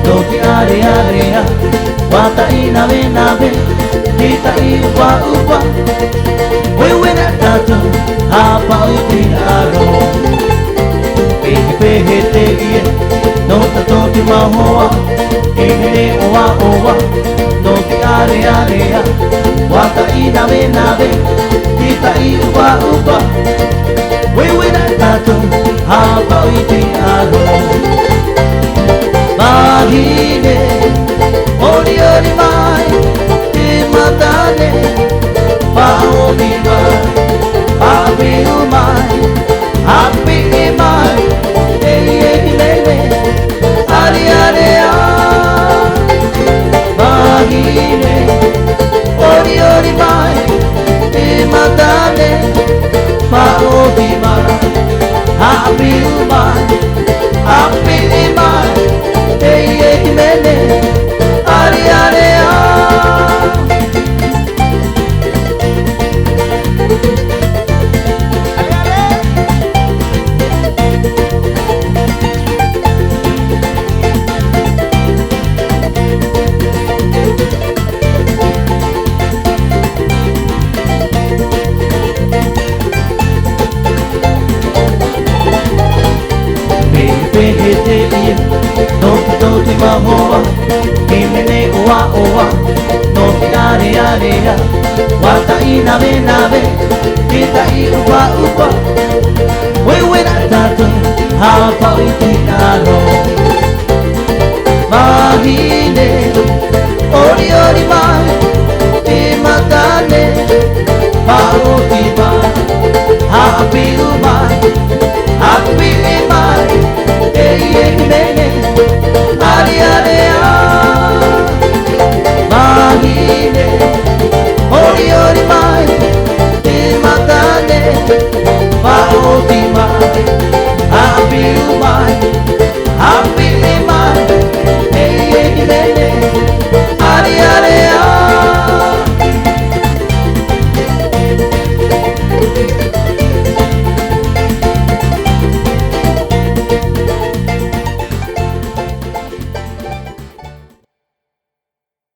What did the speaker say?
no ki are are ya wata inabe nabe kita iupa upa wewe na tatu hapa uti aro pehe te ie no tato ki mahoa ine oa oa no ki are are ya wata inabe nabe kita iupa upa wewe na tatu hapa uti aro Mahine, ori ori mai, te matane, paomi mai, papi umai, happy mai, ei lele, ari are a. Mahine, ori ori mai, te matane, paomi mai, happy umai, happy mai. Ei mene, ari are a. Pehe te ia, no te toti mahoa, himene oa oa, no ki are are ya, wata inabe nabe, kita I upa upa, wewe na tatu, hapa uti aro. Mahine, ori ori mai, te matane, paoti mai, happy